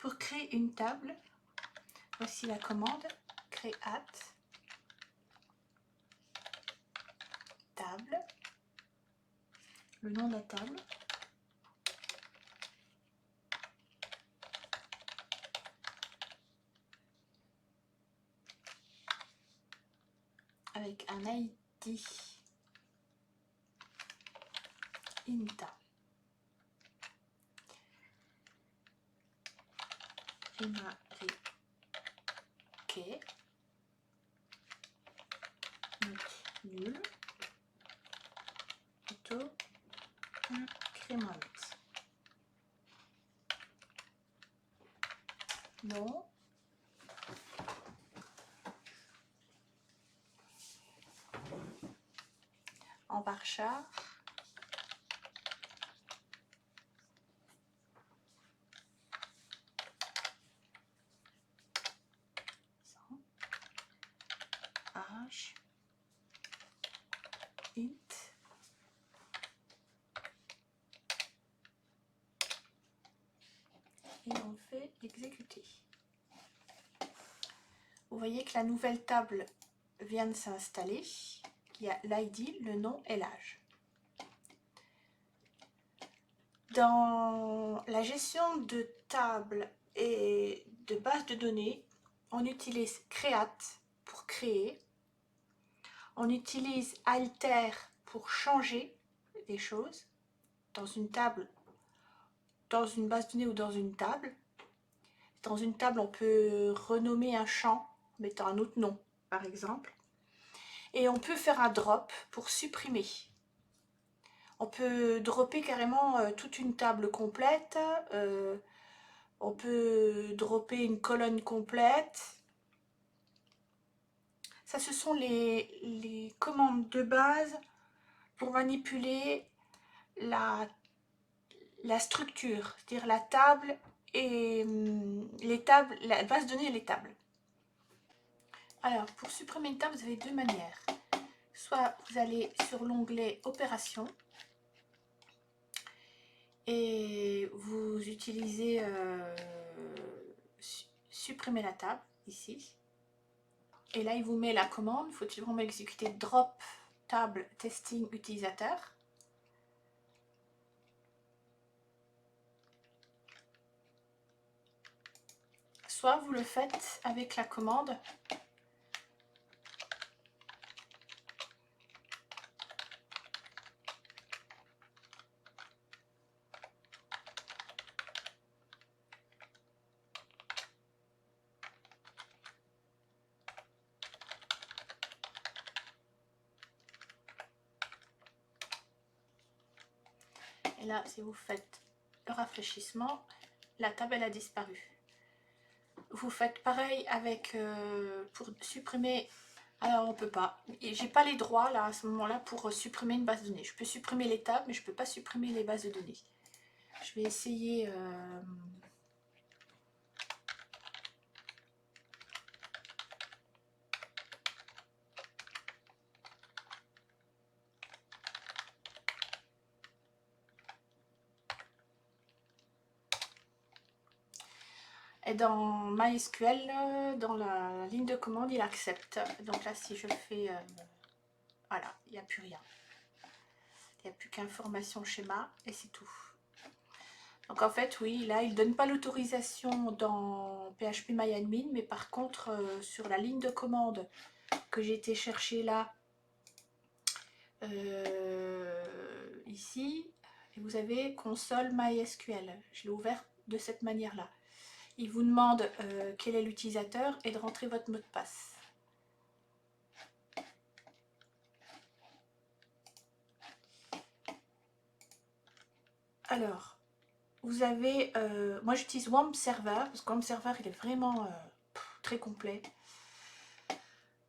Pour créer une table, voici la commande create table, le nom de la table. Avec un ID INTA. Rimarqué. Note nulle. Auto incrément. Non. En varchar. H int et on fait exécuter. Vous voyez que la nouvelle table vient de s'installer. Il y a l'ID, le nom et l'âge. Dans la gestion de table et de base de données, on utilise create pour créer. On utilise alter pour changer des choses dans une table, dans une base de données ou dans une table. Dans une table, on peut renommer un champ en mettant un autre nom, par exemple. Et on peut faire un drop pour supprimer. On peut dropper carrément toute une table complète. On peut dropper une colonne complète. Ça, ce sont les commandes de base pour manipuler la structure, c'est-à-dire la table et les tables, la base de données et les tables. Alors, pour supprimer une table, vous avez deux manières. Soit vous allez sur l'onglet Opérations et vous utilisez supprimer la table, ici. Et là, il vous met la commande, il faut vraiment exécuter drop table testing utilisateur. Soit vous le faites avec la commande et là, si vous faites le rafraîchissement, la table elle a disparu. Vous faites pareil avec pour supprimer. Alors on peut pas. J'ai pas les droits là à ce moment-là pour supprimer une base de données. Je peux supprimer les tables, mais je peux pas supprimer les bases de données. Je vais essayer. Et dans MySQL, dans la ligne de commande, il accepte. Donc là, si je fais, voilà, il n'y a plus rien. Il n'y a plus qu'information schéma et c'est tout. Donc en fait, oui, là, il ne donne pas l'autorisation dans PHPMyAdmin, mais par contre, sur la ligne de commande que j'ai été chercher là, ici, et vous avez console MySQL. Je l'ai ouvert de cette manière-là. Il vous demande quel est l'utilisateur et de rentrer votre mot de passe. Alors, vous avez, moi j'utilise WAMP Server, parce que WAMP Server il est vraiment très complet.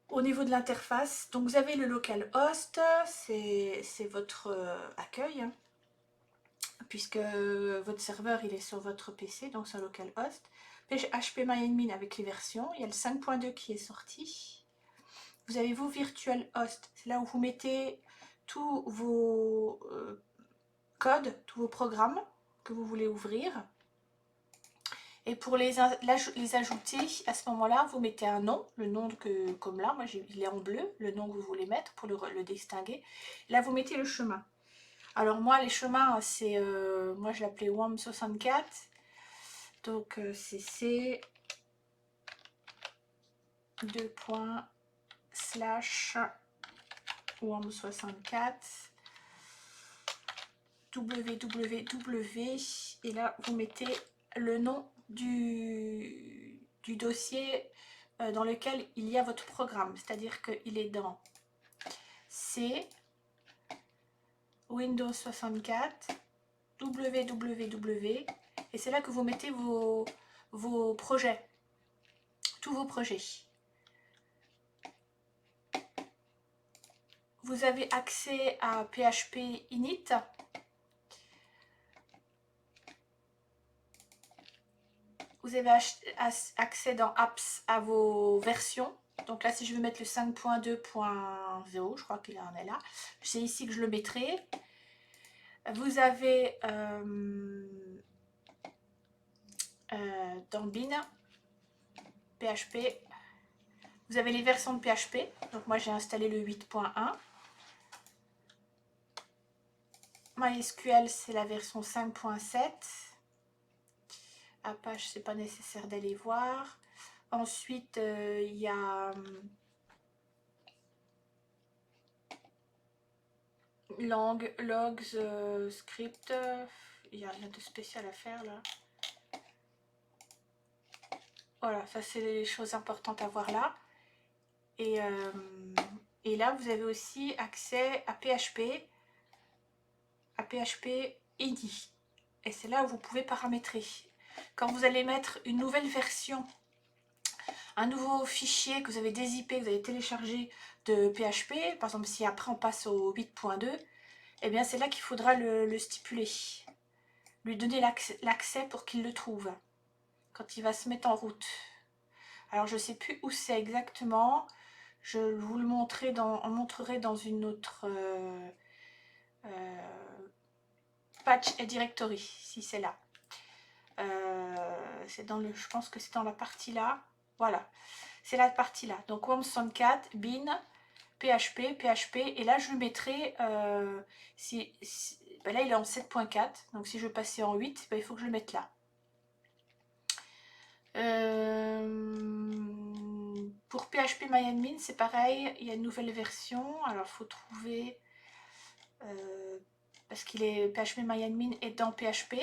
Au niveau de l'interface, donc vous avez le localhost, c'est votre accueil, hein, puisque votre serveur il est sur votre PC, donc c'est un localhost. PHPMyAdmin avec les versions, il y a le 5.2 qui est sorti. Vous avez vos virtual host, c'est là où vous mettez tous vos codes, tous vos programmes que vous voulez ouvrir. Et pour les ajouter, à ce moment-là, vous mettez un nom, le nom comme là, moi il est en bleu, le nom que vous voulez mettre pour le distinguer. Là, vous mettez le chemin. Alors moi, les chemins, c'est, moi je l'appelais WAM64. Donc c'est C, /WAM64, www, et là vous mettez le nom du dossier dans lequel il y a votre programme, c'est-à-dire qu'il est dans C, Windows 64, www, et c'est là que vous mettez vos projets, tous vos projets. Vous avez accès à PHP Init. Vous avez accès dans Apps à vos versions. Donc là, si je veux mettre le 5.2.0, je crois qu'il en est là. C'est ici que je le mettrai. Vous avez dans Bin, PHP, vous avez les versions de PHP. Donc moi, j'ai installé le 8.1. MySQL, c'est la version 5.7. Apache, c'est pas nécessaire d'aller voir. Ensuite, il y a logs, script. Il n'y a rien de spécial à faire là. Voilà, ça c'est les choses importantes à voir là. Et là, vous avez aussi accès à PHP INI. Et c'est là où vous pouvez paramétrer. Quand vous allez mettre une nouvelle version, un nouveau fichier que vous avez dézippé, que vous avez téléchargé de PHP, par exemple si après on passe au 8.2, eh bien c'est là qu'il faudra le stipuler, lui donner l'accès pour qu'il le trouve quand il va se mettre en route. Alors je ne sais plus où c'est exactement, je vous le montrerai dans une autre patch et directory, si c'est là. C'est dans je pense que c'est dans la partie là. Voilà, c'est la partie là. Donc WAM64, bin, PHP, et là je le mettrai, ben là il est en 7.4, donc si je veux passer en 8, ben il faut que je le mette là. Pour PHPMyAdmin, c'est pareil, il y a une nouvelle version, alors il faut trouver, parce qu'il est PHPMyAdmin est dans PHP,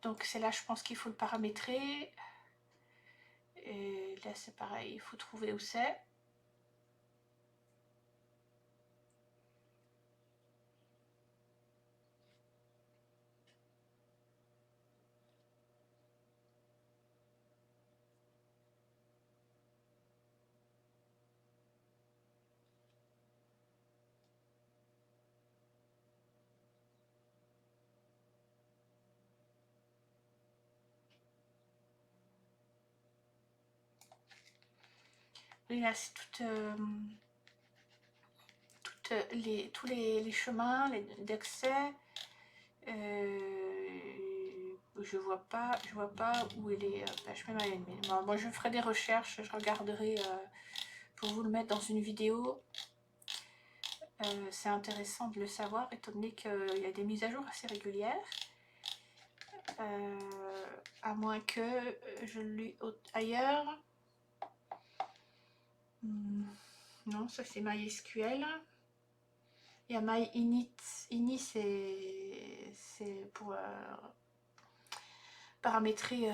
donc c'est là je pense qu'il faut le paramétrer, et là c'est pareil, il faut trouver où c'est. Oui, là c'est tous les chemins d'accès. Je vois pas où il est PHPMyAdmin. Moi je ferai des recherches, je regarderai pour vous le mettre dans une vidéo. C'est intéressant de le savoir étant donné qu'il y a des mises à jour assez régulières. À moins que je l'ai ailleurs. Non, ça c'est MySQL. Il y a MyInit. Init c'est pour paramétrer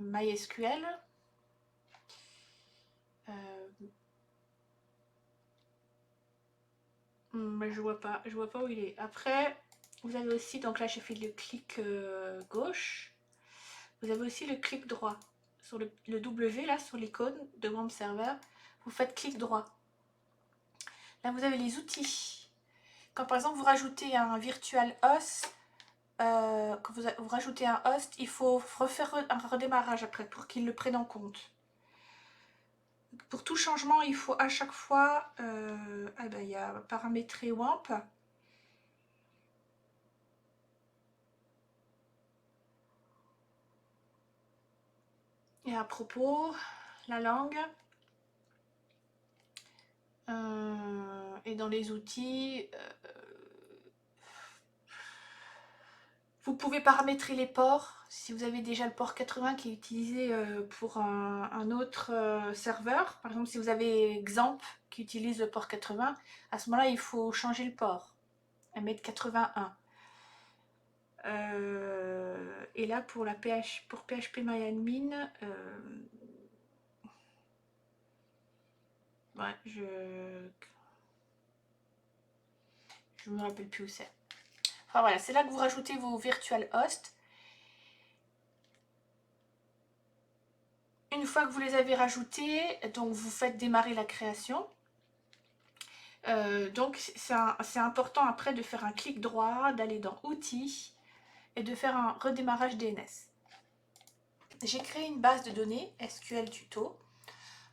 MySQL. Mais je vois pas où il est. Après, vous avez aussi, donc là j'ai fait le clic gauche. Vous avez aussi le clic droit. Sur le W là, sur l'icône de WAM Server, vous faites clic droit. Là vous avez les outils. Quand par exemple vous rajoutez un virtual host, quand vous rajoutez un host, il faut refaire un redémarrage après pour qu'il le prenne en compte. Pour tout changement, il faut à chaque fois, il y a paramétrer WAMP. Et à propos, la langue, et dans les outils, vous pouvez paramétrer les ports. Si vous avez déjà le port 80 qui est utilisé pour un autre serveur, par exemple si vous avez Xampp qui utilise le port 80, à ce moment-là il faut changer le port et mettre 81. Et là pour PHPMyAdmin, ouais, je me rappelle plus où c'est. Enfin voilà, c'est là que vous rajoutez vos virtual hosts. Une fois que vous les avez rajoutés, donc vous faites démarrer la création. Donc c'est important après de faire un clic droit, d'aller dans Outils et de faire un redémarrage DNS. J'ai créé une base de données SQL Tuto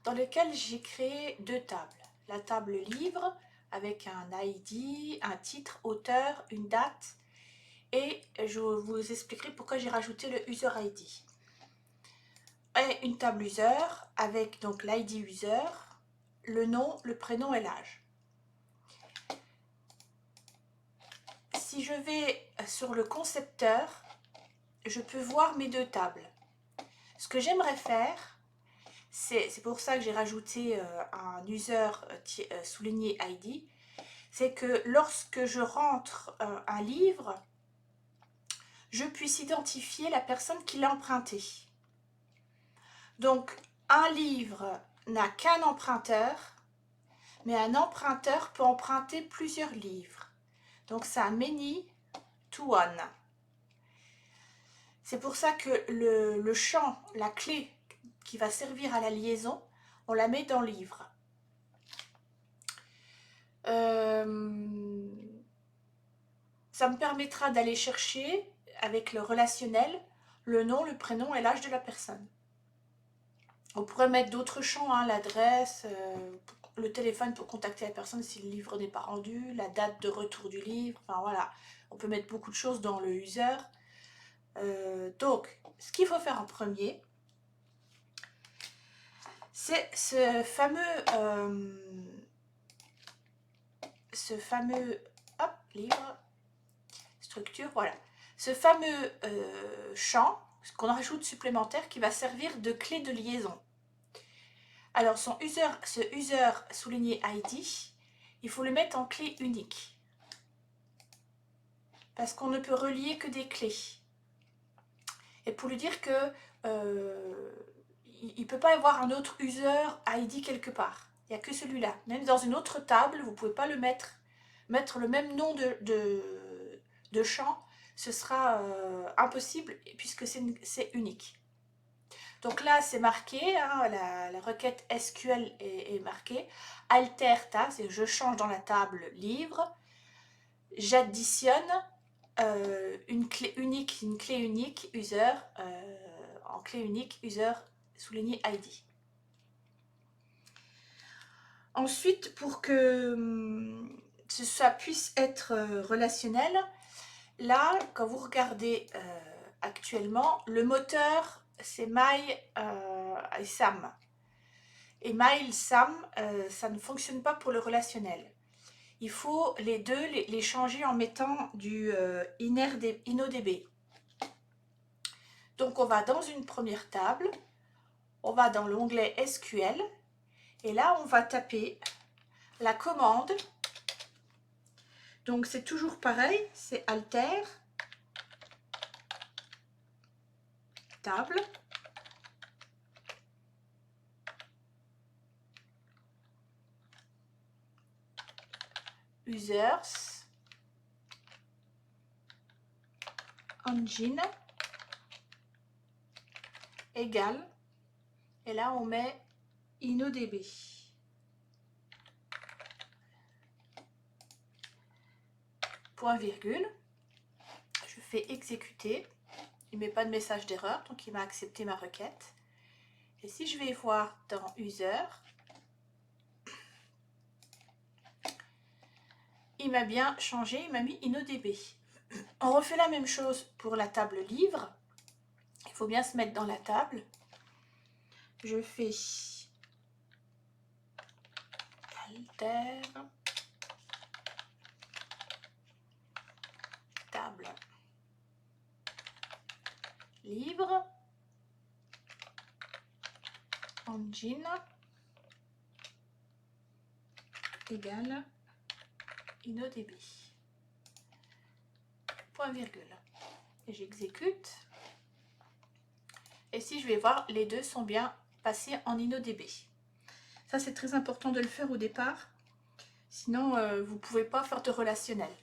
dans laquelle j'ai créé deux tables. La table livre avec un ID, un titre, auteur, une date, et je vous expliquerai pourquoi j'ai rajouté le user ID. Et une table user avec donc l'ID user, le nom, le prénom et l'âge. Si je vais sur le concepteur, je peux voir mes deux tables. Ce que j'aimerais faire, c'est pour ça que j'ai rajouté un user souligné ID, c'est que lorsque je rentre un livre, je puisse identifier la personne qui l'a emprunté. Donc, un livre n'a qu'un emprunteur, mais un emprunteur peut emprunter plusieurs livres. Donc, ça many to one. C'est pour ça que le champ, la clé qui va servir à la liaison, on la met dans livre. Ça me permettra d'aller chercher avec le relationnel le nom, le prénom et l'âge de la personne. On pourrait mettre d'autres champs, hein, l'adresse, le téléphone pour contacter la personne si le livre n'est pas rendu, la date de retour du livre, enfin voilà. On peut mettre beaucoup de choses dans le user. Donc, ce qu'il faut faire en premier, c'est ce fameux hop, livre, structure, voilà. Ce fameux champ, ce qu'on rajoute supplémentaire, qui va servir de clé de liaison. Alors, ce user souligné ID, il faut le mettre en clé unique. Parce qu'on ne peut relier que des clés. Et pour lui dire que il ne peut pas y avoir un autre user ID quelque part. Il n'y a que celui-là. Même dans une autre table, vous ne pouvez pas le mettre le même nom de champ. Ce sera impossible puisque c'est unique. Donc là, c'est marqué, hein, la requête SQL est marquée. Alter tab, c'est je change dans la table livre. J'additionne une clé unique user, en clé unique user souligné ID. Ensuite, pour que ça puisse être relationnel, là, quand vous regardez actuellement, le moteur c'est MySam. Et MySam, ça ne fonctionne pas pour le relationnel. Il faut les deux les changer en mettant du InnoDB. Donc on va dans une première table, on va dans l'onglet SQL, et là on va taper la commande. Donc c'est toujours pareil, c'est alter table users engine égale, et là on met InnoDB. Point virgule, je fais exécuter, il ne met pas de message d'erreur, donc il m'a accepté ma requête. Et si je vais voir dans user, il m'a bien changé, il m'a mis InnoDB. On refait la même chose pour la table livre. Il faut bien se mettre dans la table. je fais alter, table, livre, engine égale InnoDB. Point virgule. Et j'exécute. Et si je vais voir, les deux sont bien passés en InnoDB. Ça, c'est très important de le faire au départ. Sinon, vous ne pouvez pas faire de relationnel.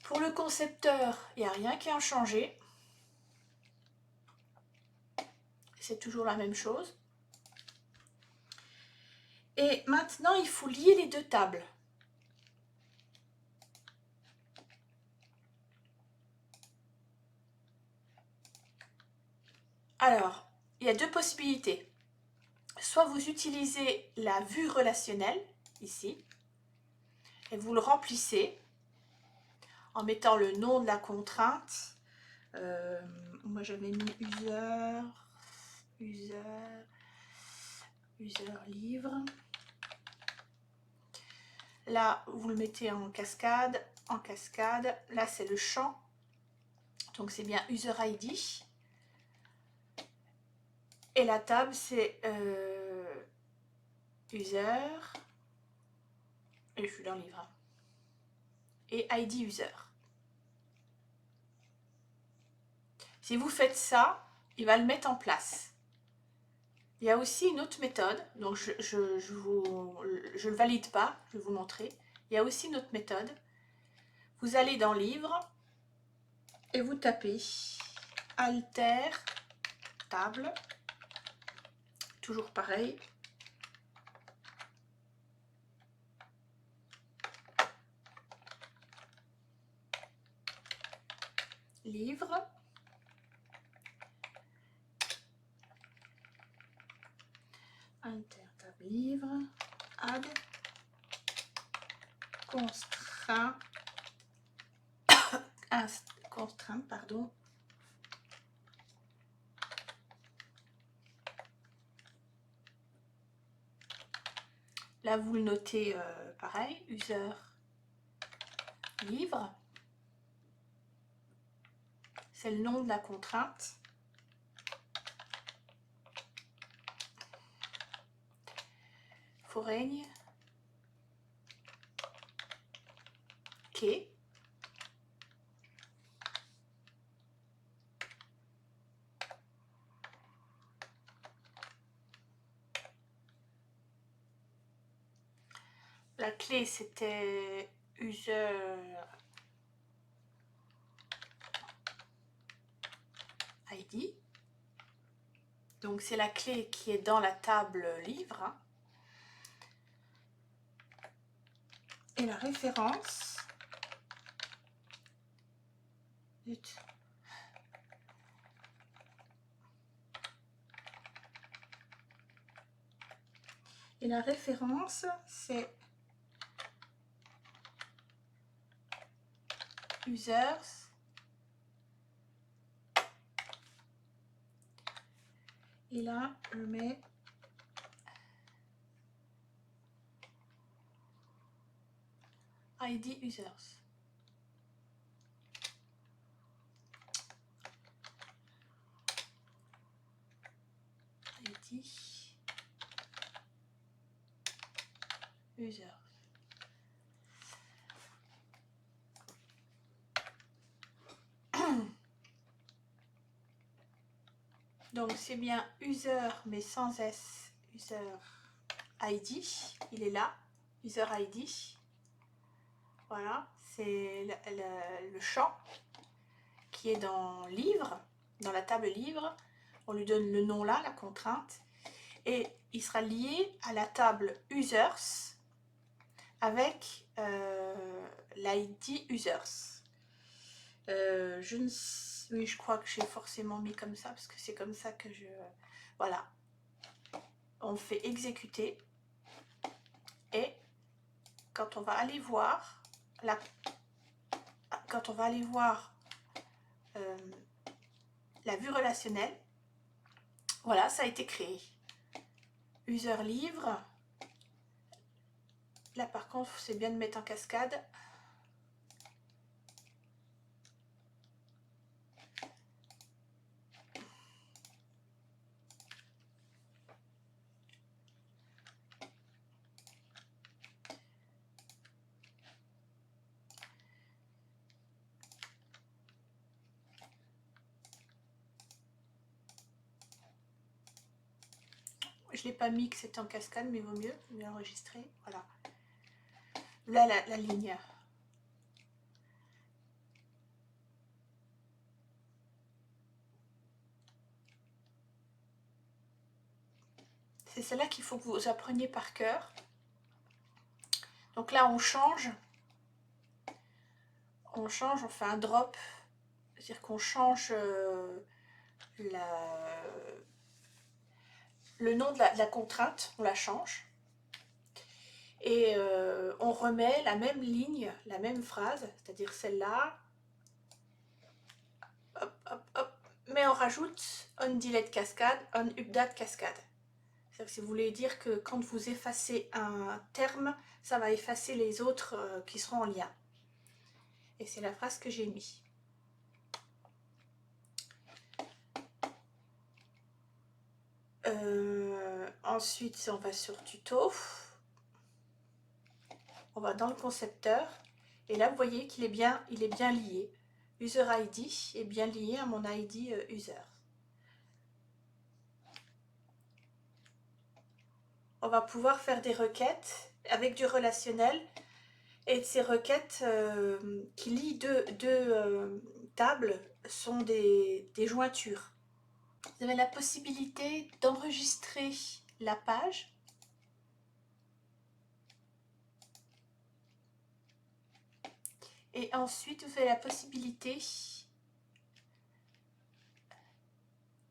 Pour le concepteur, il n'y a rien qui a changé. C'est toujours la même chose. Et maintenant, il faut lier les deux tables. Alors, il y a deux possibilités. Soit vous utilisez la vue relationnelle, ici, et vous le remplissez en mettant le nom de la contrainte. Moi, j'avais mis user livre. Là, vous le mettez en cascade, Là, c'est le champ. Donc, c'est bien user ID. Et la table, c'est user. Et je suis dans le livre. Et ID user. Si vous faites ça, il va le mettre en place. Il y a aussi une autre méthode, donc je le valide pas, je vais vous montrer. Il y a aussi une autre méthode. Vous allez dans livre et vous tapez alter table, toujours pareil. Livre. Alter table livre. Add. Constraint. Constraint, pardon. Là, vous le notez pareil, user livre. C'est le nom de la contrainte. Foreign. OK. La clé, c'était user ID. Donc, c'est la clé qui est dans la table livre. Et la référence. Et la référence, c'est users. Et là, je mets ID users. ID users. Donc c'est bien user mais sans S, user ID, il est là, user ID. Voilà, c'est le champ qui est dans livre, dans la table livre. On lui donne le nom là, la contrainte, et il sera lié à la table users avec l'ID users. Oui, je crois que j'ai forcément mis comme ça parce que c'est comme ça que je... Voilà. On fait exécuter et quand on va aller voir la vue relationnelle, Voilà, ça a été créé. User livre. Là par contre, c'est bien de mettre en cascade. Je ne l'ai pas mis que c'était en cascade, mais il vaut mieux l'enregistrer. Voilà. Là, la ligne. C'est celle-là qu'il faut que vous appreniez par cœur. Donc là, on change. On fait un drop. C'est-à-dire qu'on change le nom de la contrainte, on la change. Et on remet la même ligne, la même phrase, c'est-à-dire celle-là. Hop, hop, hop. Mais on rajoute on delete cascade, on update cascade. C'est-à-dire que si vous voulez dire que quand vous effacez un terme, ça va effacer les autres qui seront en lien. Et c'est la phrase que j'ai mis. Ensuite, on va sur tuto. On va dans le concepteur. Et là, vous voyez qu'il est bien lié. User ID est bien lié à mon ID user. On va pouvoir faire des requêtes avec du relationnel. Et ces requêtes qui lient deux tables sont des jointures. Vous avez la possibilité d'enregistrer la page. Et ensuite, vous avez la possibilité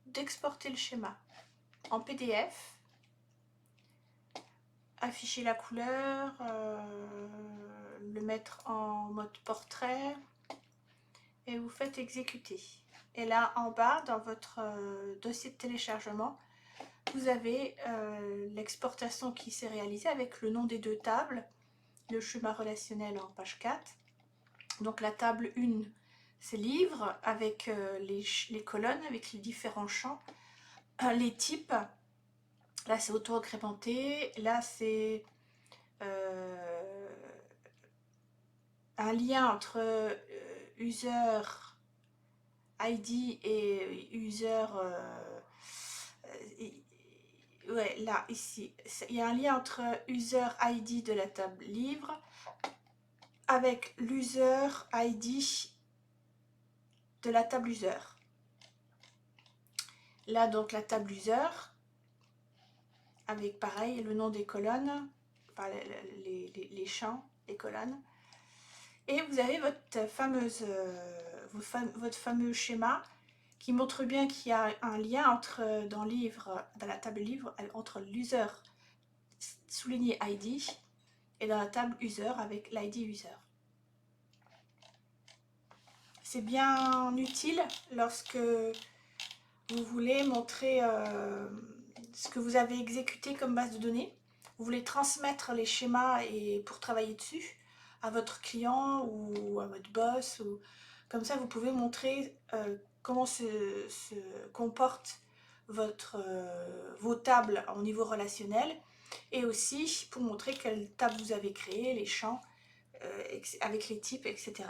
d'exporter le schéma en PDF, afficher la couleur, le mettre en mode portrait et vous faites exécuter. Et là, en bas, dans votre dossier de téléchargement, vous avez l'exportation qui s'est réalisée avec le nom des deux tables, le schéma relationnel en page 4. Donc la table 1, c'est livre avec les colonnes, avec les différents champs, les types. Là, c'est auto-agrémenté. Là, c'est un lien entre user ID et user... ouais, là, ici. Il y a un lien entre user ID de la table livre avec l'user ID de la table user. Là, donc, la table user, avec pareil, le nom des colonnes, enfin, les champs, les colonnes. Et vous avez votre fameux schéma qui montre bien qu'il y a un lien entre, dans la table livre, entre l'user souligné ID et dans la table user avec l'ID user. C'est bien utile lorsque vous voulez montrer ce que vous avez exécuté comme base de données. Vous voulez transmettre les schémas et pour travailler dessus à votre client ou à votre boss. Comme ça, vous pouvez montrer comment se comportent vos tables au niveau relationnel et aussi pour montrer quelle table vous avez créée, les champs avec les types, etc.